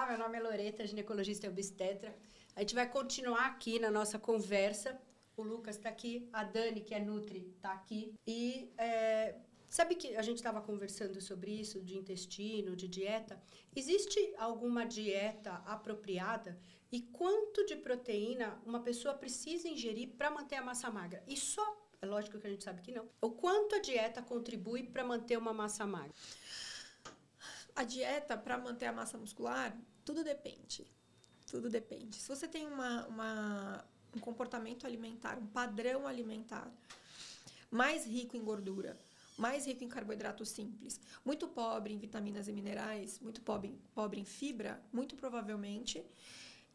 meu nome é Loreta, ginecologista e obstetra. A gente vai continuar aqui na nossa conversa. O Lucas está aqui, a Dani, que é Nutri, está aqui. E sabe que a gente estava conversando sobre isso, de intestino, de dieta. Existe alguma dieta apropriada? E quanto de proteína uma pessoa precisa ingerir para manter a massa magra? E só, é lógico que a gente sabe que não. O quanto a dieta contribui para manter uma massa magra? A dieta, para manter a massa muscular, tudo depende. Tudo depende. Se você tem um comportamento alimentar, um padrão alimentar mais rico em gordura, mais rico em carboidrato simples, muito pobre em vitaminas e minerais, muito pobre em fibra, muito provavelmente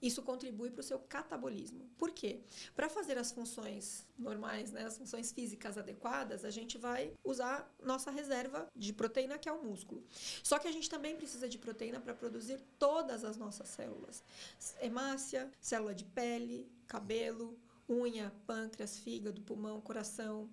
isso contribui para o seu catabolismo. Por quê? Para fazer as funções normais, né, as funções físicas adequadas, a gente vai usar nossa reserva de proteína, que é o músculo. Só que a gente também precisa de proteína para produzir todas as nossas células. Hemácia, célula de pele, cabelo, unha, pâncreas, fígado, pulmão, coração.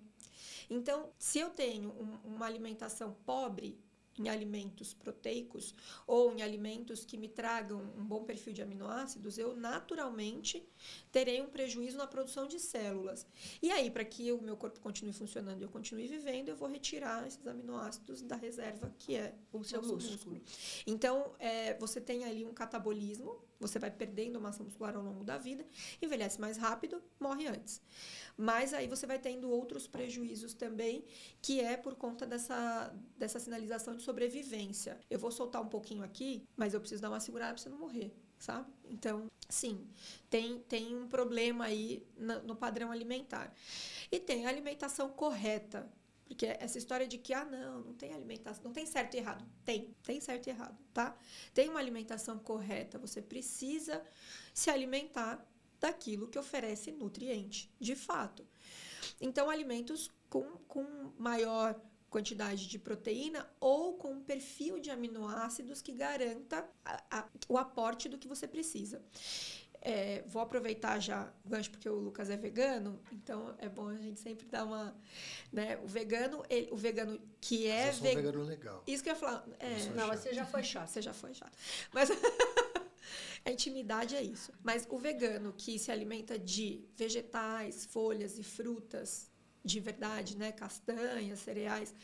Então, se eu tenho uma alimentação pobre em alimentos proteicos ou em alimentos que me tragam um bom perfil de aminoácidos, eu naturalmente terei um prejuízo na produção de células. E aí, para que o meu corpo continue funcionando e eu continue vivendo, eu vou retirar esses aminoácidos da reserva que é o seu músculo. Então, você tem ali um catabolismo, você vai perdendo massa muscular ao longo da vida, envelhece mais rápido, morre antes. Mas aí você vai tendo outros prejuízos também, que é por conta dessa sinalização de sobrevivência. Eu vou soltar um pouquinho aqui, mas eu preciso dar uma segurada para você não morrer, sabe? Então, sim, tem um problema aí no padrão alimentar. E tem a alimentação correta. Porque essa história de que, não tem alimentação, não tem certo e errado. Tem certo e errado, tá? Tem uma alimentação correta, você precisa se alimentar daquilo que oferece nutriente, de fato. Então, alimentos com maior quantidade de proteína ou com um perfil de aminoácidos que garanta o aporte do que você precisa. Vou aproveitar já o gancho porque o Lucas é vegano, então é bom a gente sempre dar uma... Né, o vegano que é... Mas eu sou um vegano legal. Isso que eu ia falar. Não, mas você já foi chato. Você já foi chato. Mas a intimidade é isso. Mas o vegano que se alimenta de vegetais, folhas e frutas de verdade, né, castanhas, cereais,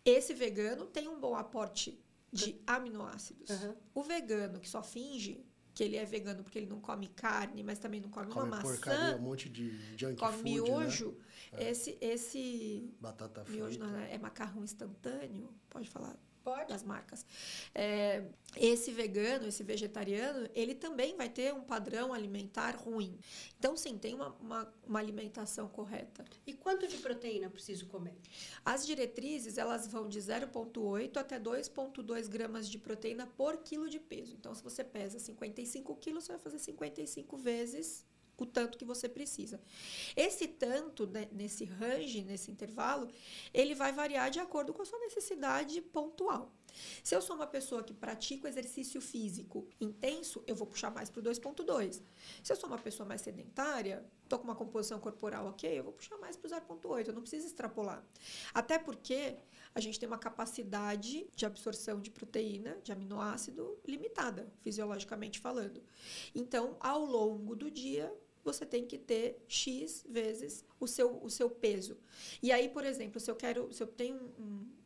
esse vegano tem um bom aporte de aminoácidos. Uhum. O vegano que só finge que ele é vegano porque ele não come carne, mas também não come uma maçã. Porcaria, um monte de junk come food, miojo. Né? Esse batata miojo frita. não, é macarrão instantâneo, pode falar? Pode. Das marcas. Esse vegano, esse vegetariano, ele também vai ter um padrão alimentar ruim. Então, sim, tem uma alimentação correta. E quanto de proteína eu preciso comer? As diretrizes, elas vão de 0,8 até 2,2 gramas de proteína por quilo de peso. Então, se você pesa 55 quilos, você vai fazer 55 vezes o tanto que você precisa. Esse tanto, né, nesse range, nesse intervalo, ele vai variar de acordo com a sua necessidade pontual. Se eu sou uma pessoa que pratica o exercício físico intenso, eu vou puxar mais para o 2,2. Se eu sou uma pessoa mais sedentária, estou com uma composição corporal ok, eu vou puxar mais para o 0,8. Eu não preciso extrapolar. Até porque a gente tem uma capacidade de absorção de proteína, de aminoácido, limitada, fisiologicamente falando. Então, ao longo do dia, você tem que ter X vezes o seu peso. E aí, por exemplo, se eu tenho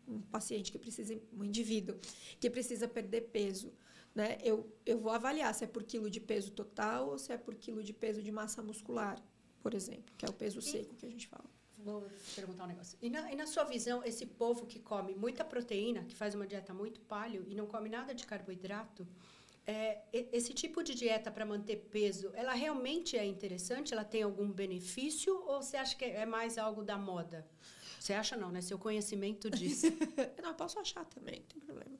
um paciente que precisa, um indivíduo que precisa perder peso, né? Eu vou avaliar se é por quilo de peso total ou se é por quilo de peso de massa muscular, por exemplo, que é o peso seco que a gente fala. Vou perguntar um negócio. E na sua visão, esse povo que come muita proteína, que faz uma dieta muito paleo e não come nada de carboidrato, esse tipo de dieta para manter peso, ela realmente é interessante? Ela tem algum benefício? Ou você acha que é mais algo da moda? Você acha não, né? Seu conhecimento diz. Não, eu posso achar também, não tem problema.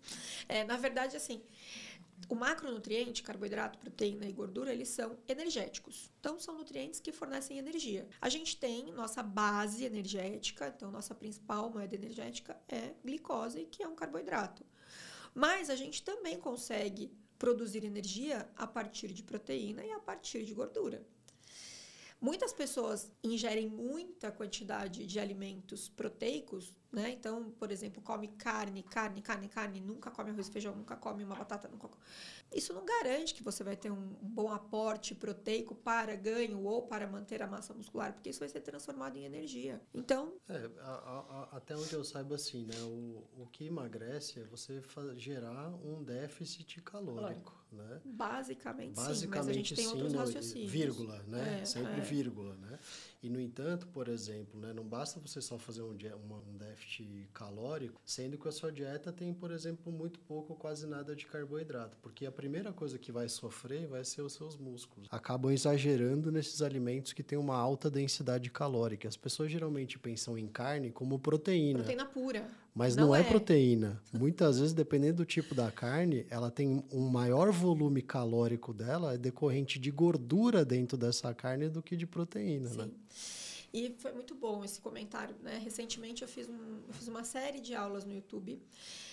Na verdade, assim, o macronutriente, carboidrato, proteína e gordura, eles são energéticos. Então, são nutrientes que fornecem energia. A gente tem nossa base energética, então, nossa principal moeda energética é glicose, que é um carboidrato. Mas a gente também consegue produzir energia a partir de proteína e a partir de gordura. Muitas pessoas ingerem muita quantidade de alimentos proteicos né? Então, por exemplo, come carne, nunca come arroz e feijão, nunca come uma batata, nunca come. Isso não garante que você vai ter um bom aporte proteico para ganho ou para manter a massa muscular, porque isso vai ser transformado em energia. Então... até onde eu saiba, assim, né? O que emagrece é você gerar um déficit calórico, né? Basicamente, sim, mas a gente tem outros raciocínios. Vírgula, né? Sempre vírgula, né? E, no entanto, por exemplo, né, não basta você só fazer um déficit calórico, sendo que a sua dieta tem, por exemplo, muito pouco ou quase nada de carboidrato, porque a primeira coisa que vai sofrer vai ser os seus músculos. Acabam exagerando nesses alimentos que têm uma alta densidade calórica. As pessoas geralmente pensam em carne como proteína. Proteína pura. Mas não é proteína. Muitas vezes, dependendo do tipo da carne, ela tem um maior volume calórico dela, é decorrente de gordura dentro dessa carne do que de proteína, né? E foi muito bom esse comentário, né? Recentemente eu fiz uma série de aulas no YouTube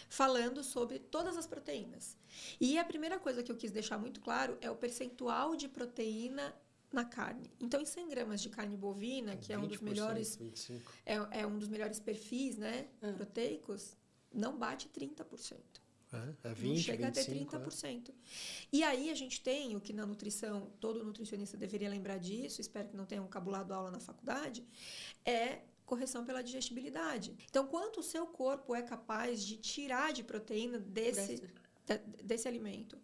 falando sobre todas as proteínas. E a primeira coisa que eu quis deixar muito claro é o percentual de proteína na carne. Então, em 100 gramas de carne bovina, que é um dos melhores... 25. É um dos melhores perfis, né? Proteicos, não bate 30%. É 20, não chega 25, a ter 30%. E aí a gente tem o que na nutrição, todo nutricionista deveria lembrar disso, espero que não tenham cabulado aula na faculdade, é correção pela digestibilidade. Então, quanto o seu corpo é capaz de tirar de proteína desse alimento?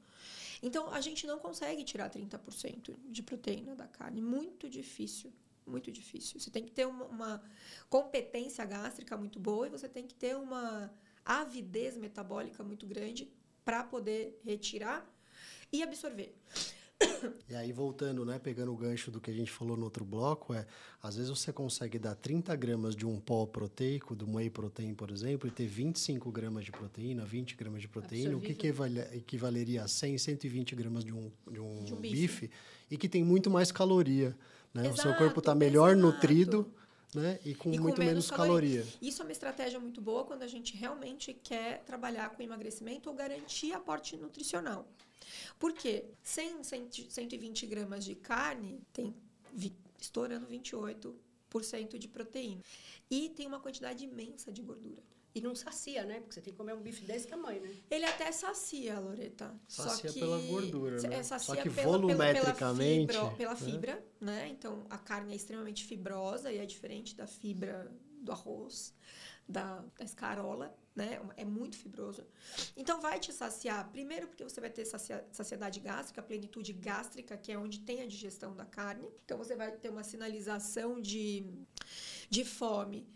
Então, a gente não consegue tirar 30% de proteína da carne. Muito difícil. Muito difícil. Você tem que ter uma competência gástrica muito boa e você tem que ter uma avidez metabólica muito grande para poder retirar e absorver. E aí, voltando, né, pegando o gancho do que a gente falou no outro bloco, às vezes você consegue dar 30 gramas de um pó proteico, do whey protein, por exemplo, e ter 25 gramas de proteína, 20 gramas de proteína, o que equivaleria a 100, 120 gramas de um bife, e que tem muito mais caloria, né? Exato, o seu corpo está melhor nutrido, né, e com muito menos caloria. Isso é uma estratégia muito boa quando a gente realmente quer trabalhar com emagrecimento ou garantir aporte nutricional. Por quê? 120 gramas de carne tem estourando 28% de proteína. E tem uma quantidade imensa de gordura. E não sacia, né? Porque você tem que comer um bife desse tamanho, né? Ele até sacia, Loreta. Sacia pela gordura, né? Sacia só que volumetricamente... Pela fibra, né? Então, a carne é extremamente fibrosa e é diferente da fibra do arroz, da escarola, né? É muito fibroso. Então, vai te saciar. Primeiro, porque você vai ter saciedade gástrica, plenitude gástrica, que é onde tem a digestão da carne. Então, você vai ter uma sinalização de fome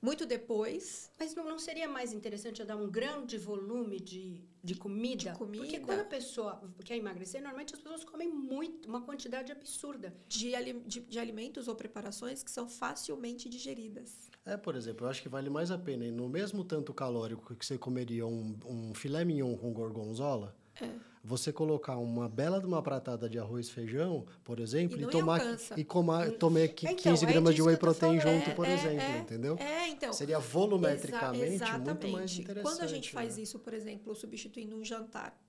muito depois. Mas não seria mais interessante eu dar um grande volume de comida? Porque quando a pessoa quer emagrecer, normalmente as pessoas comem uma quantidade absurda. De alimentos ou preparações que são facilmente digeridas. Por exemplo, eu acho que vale mais a pena, no mesmo tanto calórico que você comeria um filé mignon com gorgonzola, você colocar uma bela de uma pratada de arroz e feijão, por exemplo, tomar 15 gramas de whey protein junto, por exemplo, entendeu? Então, seria volumetricamente muito mais interessante. Quando a gente faz isso, por exemplo, substituindo um jantar,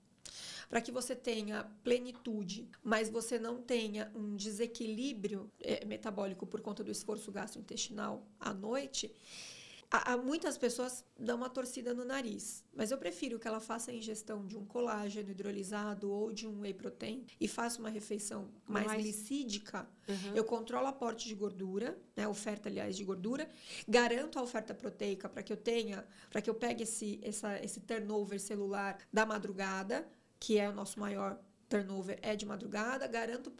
para que você tenha plenitude, mas você não tenha um desequilíbrio metabólico por conta do esforço gastrointestinal à noite, muitas pessoas dão uma torcida no nariz. Mas eu prefiro que ela faça a ingestão de um colágeno hidrolisado ou de um whey protein e faça uma refeição mais glicídica. Eu controlo o aporte de gordura, né, a oferta, aliás, de gordura, garanto a oferta proteica para que eu pegue esse turnover celular da madrugada, que é o nosso maior turnover, é de madrugada, garanto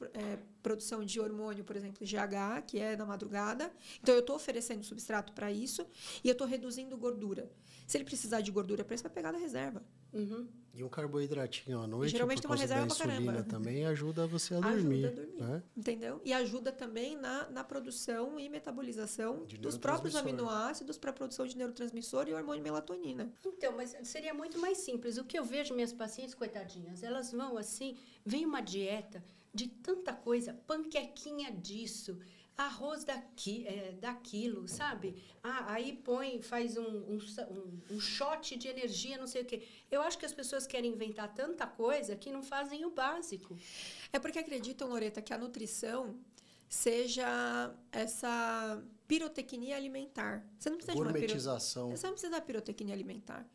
produção de hormônio, por exemplo, GH, que é na madrugada. Então, eu estou oferecendo substrato para isso e eu estou reduzindo gordura. Se ele precisar de gordura para isso, vai pegar da reserva. E um carboidratinho à noite, geralmente por tem uma causa da reserva pra insulina caramba. também, ajuda você a dormir. Né? Entendeu? E ajuda também na produção e metabolização dos próprios aminoácidos para a produção de neurotransmissor e hormônio melatonina. Então, mas seria muito mais simples. O que eu vejo minhas pacientes, coitadinhas, elas vão assim, vem uma dieta de tanta coisa, panquequinha disso, arroz daquilo, sabe? Aí faz um shot de energia, não sei o quê. Eu acho que as pessoas querem inventar tanta coisa que não fazem o básico. É porque acreditam, Loreta, que a nutrição seja essa pirotecnia alimentar. Você não precisa Gourmetização. Você não precisa da pirotecnia alimentar.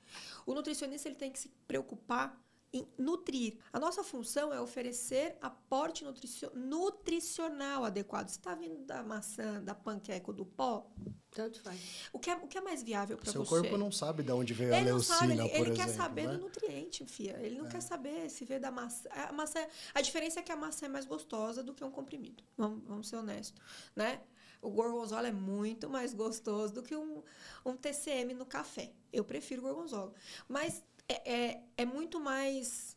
O nutricionista ele tem que se preocupar em nutrir. A nossa função é oferecer aporte nutricional adequado. Você está vindo da maçã, da panqueca ou do pó? Tanto faz. O que é mais viável para você? Seu corpo não sabe de onde veio a leucina, por exemplo. Ele quer saber né? do nutriente, fia. Ele não quer saber se veio da maçã. A diferença é que a maçã é mais gostosa do que um comprimido. Vamos ser honestos, né? O gorgonzola é muito mais gostoso do que um TCM no café. Eu prefiro gorgonzola. Mas é muito mais...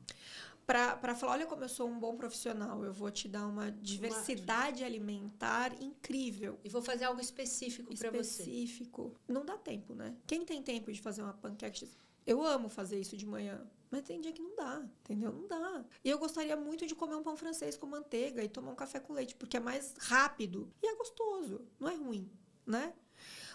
Para falar, olha como eu sou um bom profissional, eu vou te dar uma diversidade alimentar incrível. E vou fazer algo específico para você. Específico. Não dá tempo, né? Quem tem tempo de fazer uma panqueca... Eu amo fazer isso de manhã, mas tem dia que não dá, entendeu? Não dá. E eu gostaria muito de comer um pão francês com manteiga e tomar um café com leite, porque é mais rápido e é gostoso, não é ruim, né?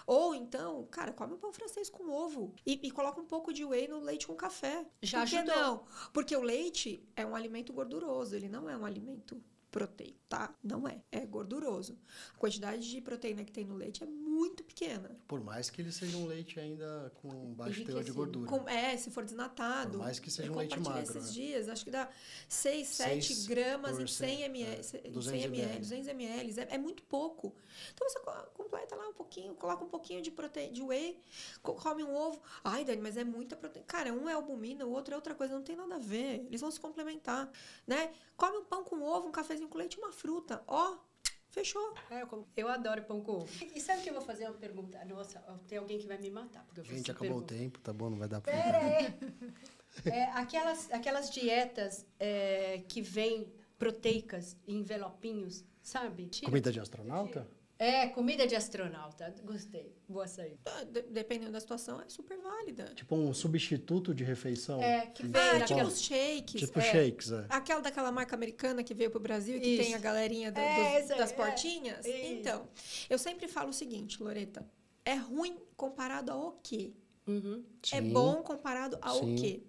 Ou então, cara, come um pão francês com ovo e coloca um pouco de whey no leite com café. Já Por que ajudou. não? Porque o leite é um alimento gorduroso, ele não é um alimento proteico, tá? Não é. É gorduroso. A quantidade de proteína que tem no leite é muito pequena. Por mais que ele seja um leite ainda com baixo teor de Enriquecido. gordura. Se for desnatado. Por mais que seja eu um leite compartilhei magro. esses né? dias, acho que dá 7 gramas em 100 ml. 200 ml. 200 ml. É muito pouco. Então, você completa lá um pouquinho, coloca um pouquinho de proteína, de whey, come um ovo. Ai, Dani, mas é muita proteína. Cara, um é albumina, o outro é outra coisa, não tem nada a ver. Eles vão se complementar, né? Come um pão com ovo, um cafezinho com leite e uma fruta. Ó, fechou. Eu adoro pão com ovo. E sabe o que eu vou fazer? Uma pergunta. Nossa, tem alguém que vai me matar. Porque eu faço Gente, essa acabou pergunta. o tempo, tá bom? Não vai dar pra... Pera aí. Aquelas dietas que vêm proteicas em envelopinhos, sabe? Comida de astronauta? Comida de astronauta. Gostei. Boa saída. Dependendo da situação, é super válida. Tipo um substituto de refeição? Que vem Tipo naquela... os shakes. Tipo shakes, Aquela daquela marca americana que veio pro Brasil e que Isso. tem a galerinha essa das é. portinhas. Isso. Então, eu sempre falo o seguinte, Loreta. É ruim comparado ao quê? Uhum. É Sim. bom comparado ao Sim. quê?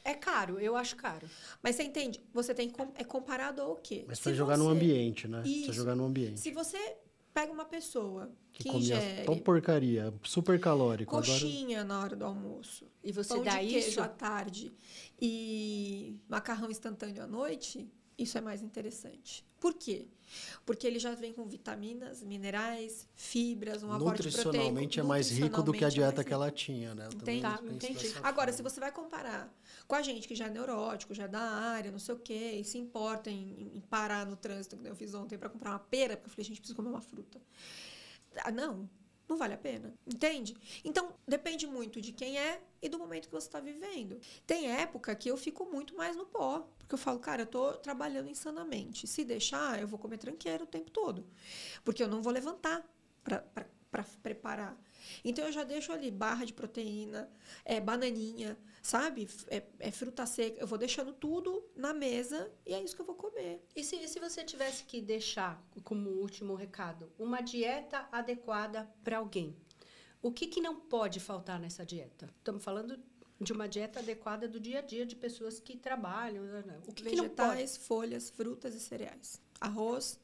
É caro, eu acho caro. Mas você entende? Você tem é comparado ao quê? Mas Se pra jogar no você- ambiente, né? Isso. Precisa jogar no ambiente. Se você pega uma pessoa que comia ingere tão porcaria, super calórico. coxinha na hora do almoço, E você pão dá de queijo isso... à tarde e macarrão instantâneo à noite, isso é mais interessante. Por quê? Porque ele já vem com vitaminas, minerais, fibras, um aporte proteico. Nutricionalmente é mais rico do que a nutricionalmente é dieta mais que ela tinha, né? Eu também Entendi. penso Entendi. dessa Agora, forma. se você vai comparar com a gente que já é neurótico, já é da área, não sei o quê, e se importa em parar no trânsito, que eu fiz ontem, para comprar uma pera, porque eu falei, gente, preciso comer uma fruta. Não vale a pena, entende? Então, depende muito de quem é e do momento que você está vivendo. Tem época que eu fico muito mais no pó, porque eu falo, cara, eu tô trabalhando insanamente. Se deixar, eu vou comer tranqueiro o tempo todo, porque eu não vou levantar para preparar. Então, eu já deixo ali barra de proteína, bananinha, sabe? Fruta seca. Eu vou deixando tudo na mesa e é isso que eu vou comer. E se você tivesse que deixar, como último recado, uma dieta adequada para alguém, o que não pode faltar nessa dieta? Estamos falando de uma dieta adequada do dia a dia de pessoas que trabalham. O que não pode? Vegetais, folhas, frutas e cereais. Arroz.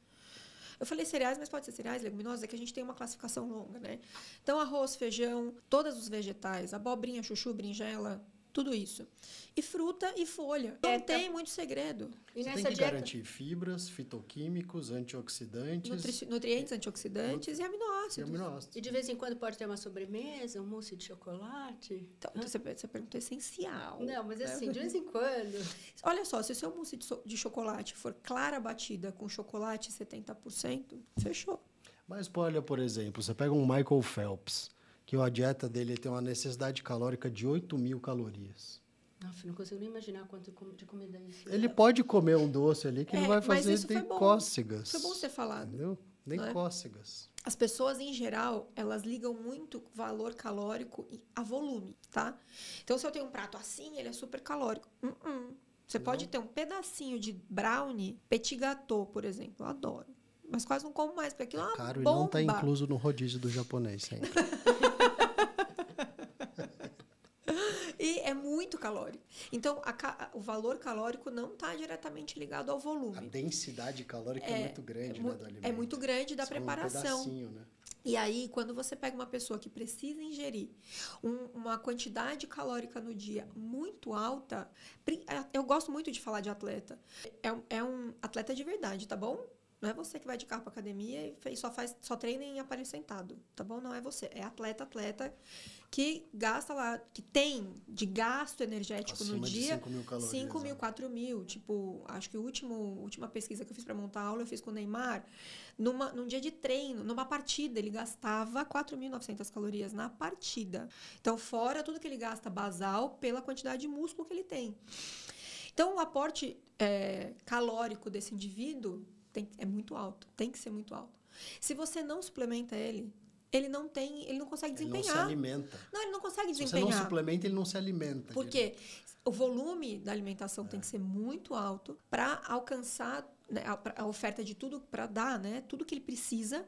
Eu falei cereais, mas pode ser cereais, leguminosas, é que a gente tem uma classificação longa, né? Então, arroz, feijão, todos os vegetais, abobrinha, chuchu, brinjela, tudo isso. E fruta e folha. Não tem muito segredo. E Você nessa tem que dieta... garantir fibras, fitoquímicos, antioxidantes Nutrientes, antioxidantes e aminoácidos. e aminoácidos. E de vez em quando pode ter uma sobremesa, um mousse de chocolate. Então, você perguntou essencial. Não, mas assim, de vez em quando... Olha só, se o seu mousse de chocolate for clara batida com chocolate 70%, fechou. Mas, olha, por exemplo, você pega um Michael Phelps, que a dieta dele tem uma necessidade calórica de 8.000 calorias. Nossa, não consigo nem imaginar quanto de comida é isso. Ele pode comer um doce ali que não vai mas fazer isso foi nem bom. cócegas. Foi bom você falar. Entendeu? Nem Não é? cócegas. As pessoas, em geral, elas ligam muito valor calórico a volume, tá? Então, se eu tenho um prato assim, ele é super calórico. Você pode ter um pedacinho de brownie, petit gâteau, por exemplo. Eu adoro. Mas quase não como mais, porque aquilo é uma Caro e bomba. não está incluso no rodízio do japonês sempre. E é muito calórico. Então, o valor calórico não está diretamente ligado ao volume. A densidade calórica é muito grande, né, do alimento. É muito grande da preparação. Um pedacinho, né? E aí, quando você pega uma pessoa que precisa ingerir uma quantidade calórica no dia muito alta, eu gosto muito de falar de atleta. É um atleta de verdade, tá bom? Não é você que vai de carro para academia e só treina em aparelho sentado, tá bom? Não é você. É atleta que gasta lá, que tem de gasto energético acima no dia 5 mil calorias. 5 mil, 4 mil. Tipo, acho que a última pesquisa que eu fiz para montar a aula, eu fiz com o Neymar. Num dia de treino, numa partida, ele gastava 4.900 calorias na partida. Então, fora tudo que ele gasta basal pela quantidade de músculo que ele tem. Então, o aporte calórico desse indivíduo é muito alto, tem que ser muito alto. Se você não suplementa ele não consegue desempenhar. Ele não se alimenta. Não, ele não consegue desempenhar. Se você não suplementa, ele não se alimenta. Porque o volume da alimentação tem que ser muito alto para alcançar, né, a oferta de tudo, para dar, né, tudo que ele precisa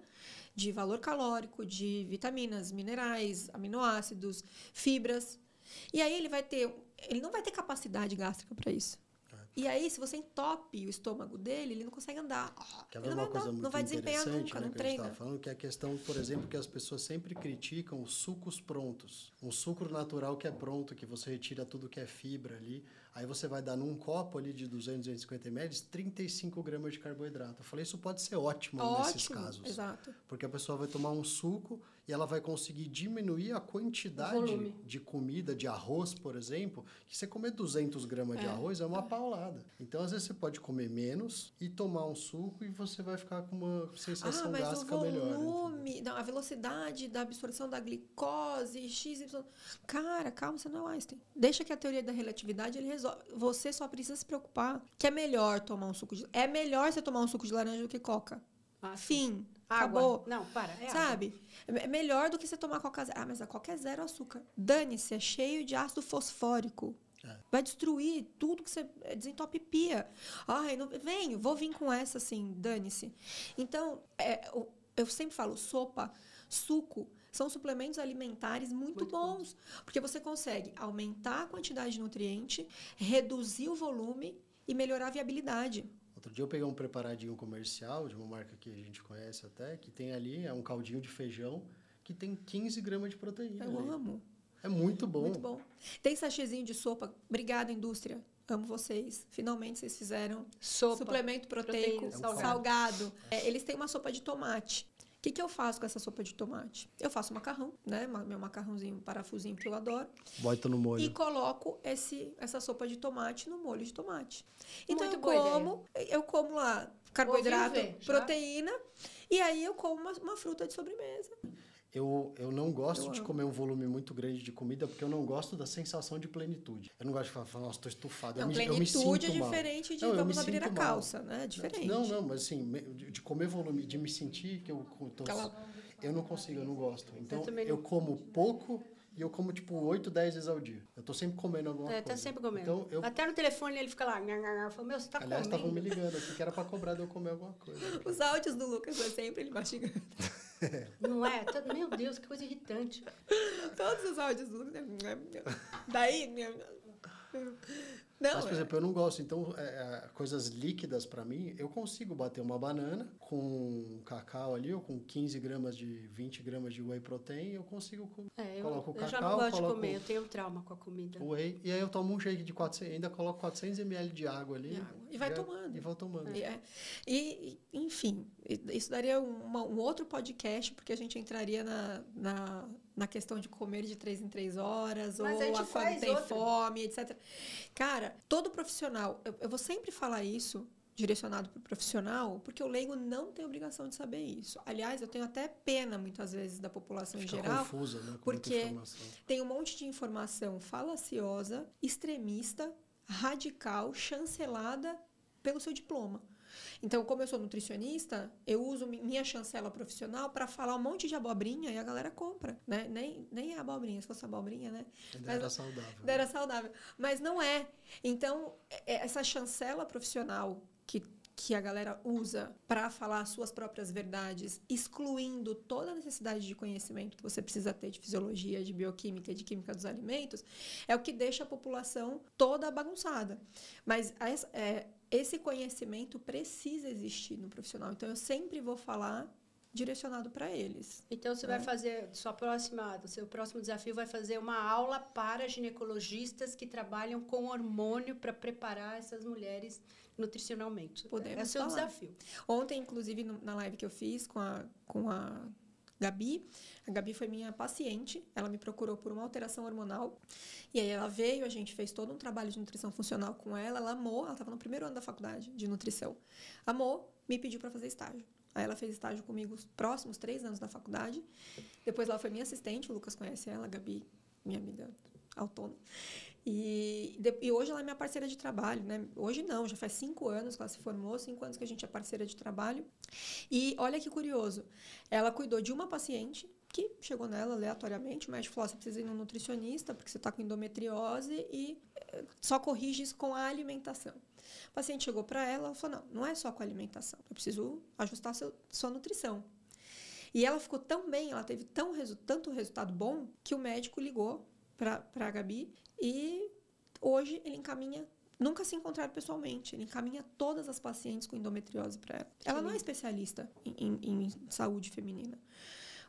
de valor calórico, de vitaminas, minerais, aminoácidos, fibras. E aí ele não vai ter capacidade gástrica para isso. E aí, se você entope o estômago dele, ele não consegue andar. Quer ver uma coisa muito não vai desempenhar nunca, né, não que treina. a gente estava falando, que é a questão, por exemplo, que as pessoas sempre criticam os sucos prontos. Um suco natural que é pronto, que você retira tudo que é fibra ali. Aí você vai dar num copo ali de 250 ml, 35 gramas de carboidrato. Eu falei, isso pode ser ótimo nesses casos. Exato. Porque a pessoa vai tomar um suco e ela vai conseguir diminuir a quantidade de comida, de arroz, por exemplo, que você comer 200 gramas de arroz é uma paulada. Então, às vezes, você pode comer menos e tomar um suco e você vai ficar com uma sensação gástrica melhor. Mas o volume, a velocidade da absorção da glicose, XY... Cara, calma, você não é Einstein. Deixa que a teoria da relatividade ele resolve. Você só precisa se preocupar que é melhor tomar um suco de... É melhor você tomar um suco de laranja do que coca. Fim. Água. Acabou. Não, para. Sabe? Água. É melhor do que você tomar coca zero. Mas a coca é zero açúcar. Dane-se, é cheio de ácido fosfórico. Vai destruir tudo que você desentopia. Ai, não, vou vir com essa assim, dane-se. Então, eu sempre falo, sopa, suco, são suplementos alimentares muito bons. Porque você consegue aumentar a quantidade de nutriente, reduzir o volume e melhorar a viabilidade. Outro dia eu peguei um preparadinho comercial de uma marca que a gente conhece até, que tem ali, é um caldinho de feijão, que tem 15 gramas de proteína. Eu amo. É muito bom. Muito bom. Tem sachêzinho de sopa. Obrigada, indústria. Amo vocês. Finalmente vocês fizeram suplemento proteico salgado. Eles têm uma sopa de tomate. O que eu faço com essa sopa de tomate? Eu faço macarrão, né? Meu macarrãozinho, parafusinho que eu adoro. Bota no molho. E coloco essa sopa de tomate no molho de tomate. Então Muito eu como lá carboidrato, proteína, e aí eu como uma fruta de sobremesa. Eu não gosto de comer um volume muito grande de comida porque eu não gosto da sensação de plenitude. Eu não gosto de falar, nossa, estou estufado. Não, eu me sinto plenitude é diferente de vamos abrir a calça, né? É diferente. Não, mas assim, de comer volume, de me sentir que eu não consigo, eu não gosto. Então, eu como pouco e eu como tipo 8, 10 vezes ao dia. Eu tô sempre comendo alguma coisa. Tá sempre comendo. Então, até no telefone ele fica lá, eu falo, meu, você tá aliás, comendo? estavam me ligando aqui que era para cobrar de eu comer alguma coisa. Os áudios do Lucas é sempre ele mastigando. Não é? Meu Deus, que coisa irritante. Todos os áudios do Lucas. Daí... Não, mas, por exemplo, eu não gosto. Então, coisas líquidas para mim, eu consigo bater uma banana com cacau ali, ou com 15 gramas de 20 gramas de whey protein, eu consigo coloco o cacau, eu já não gosto de comer, eu tenho trauma com a comida. Whey, e aí eu tomo um shake de 400, ainda coloco 400 ml de água ali. E vai tomando. E vou tomando. E, enfim, isso daria um outro podcast, porque a gente entraria na questão de comer de 3 em 3 horas, mas ou quando tem fome, etc. Cara, todo profissional, eu vou sempre falar isso, direcionado para o profissional, porque o leigo não tem obrigação de saber isso. Aliás, eu tenho até pena, muitas vezes, da população em geral, confusa, né? Porque tem um monte de informação falaciosa, extremista, radical, chancelada pelo seu diploma. Então, como eu sou nutricionista, eu uso minha chancela profissional para falar um monte de abobrinha e a galera compra, né? Nem é abobrinha, se fosse abobrinha, né? Era saudável. Era saudável. Mas não é. Então, essa chancela profissional que que a galera usa para falar as suas próprias verdades, excluindo toda a necessidade de conhecimento que você precisa ter de fisiologia, de bioquímica e de química dos alimentos, é o que deixa a população toda bagunçada. Mas esse conhecimento precisa existir no profissional. Então, eu sempre vou falar direcionado para eles. Então, você vai fazer, o seu próximo desafio vai fazer uma aula para ginecologistas que trabalham com hormônio para preparar essas mulheres nutricionalmente. Podemos é o seu falar. desafio. Ontem, inclusive, na live que eu fiz com a Gabi, a Gabi foi minha paciente, ela me procurou por uma alteração hormonal, e aí ela veio, a gente fez todo um trabalho de nutrição funcional com ela amou, ela estava no primeiro ano da faculdade de nutrição, amou, me pediu para fazer estágio. Aí ela fez estágio comigo os próximos 3 anos da faculdade. Depois ela foi minha assistente, o Lucas conhece ela, a Gabi, minha amiga autônoma. E hoje ela é minha parceira de trabalho, né? Hoje não, já faz 5 anos que ela se formou, 5 anos que a gente é parceira de trabalho. E olha que curioso, ela cuidou de uma paciente que chegou nela aleatoriamente, o médico falou, você precisa ir no nutricionista porque você está com endometriose e só corrige isso com a alimentação. O paciente chegou para ela e falou, não é só com a alimentação, eu preciso ajustar sua nutrição. E ela ficou tão bem, ela teve tanto resultado bom, que o médico ligou para a Gabi e hoje ele encaminha, nunca se encontraram pessoalmente, ele encaminha todas as pacientes com endometriose para ela. Ela não é especialista em saúde feminina.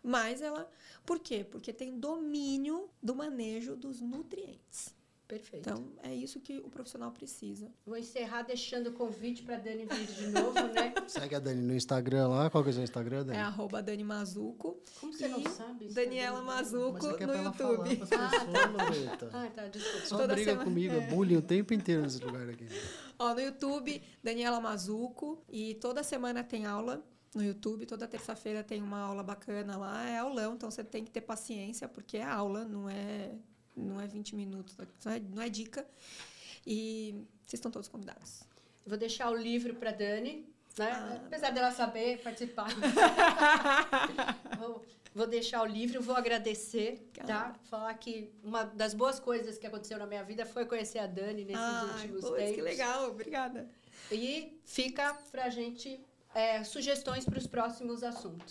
Mas ela... Por quê? Porque tem domínio do manejo dos nutrientes. Perfeito. Então, é isso que o profissional precisa. Vou encerrar deixando o convite para a Dani vir de novo, né? Segue a Dani no Instagram lá. Qual que é o seu Instagram, Dani? É @Dani Mazuco. Como você não sabe isso? Daniela Mazuco Mas você quer no pra ela YouTube. falar pras pessoas, Loreta. Tá, desculpa. Só Toda briga semana- comigo, é bullying o tempo inteiro nesse lugar aqui. Ó, no YouTube, Daniela Mazuco. E toda semana tem aula no YouTube. Toda terça-feira tem uma aula bacana lá. É aulão, então você tem que ter paciência, porque é aula, não é 20 minutos, não é dica. E vocês estão todos convidados. Eu vou deixar o livro para Dani, né? Apesar dela saber participar. Vou deixar o livro, vou agradecer, tá? Falar que uma das boas coisas que aconteceu na minha vida foi conhecer a Dani nesses últimos tempos. Que legal, obrigada. E fica pra gente sugestões para os próximos assuntos.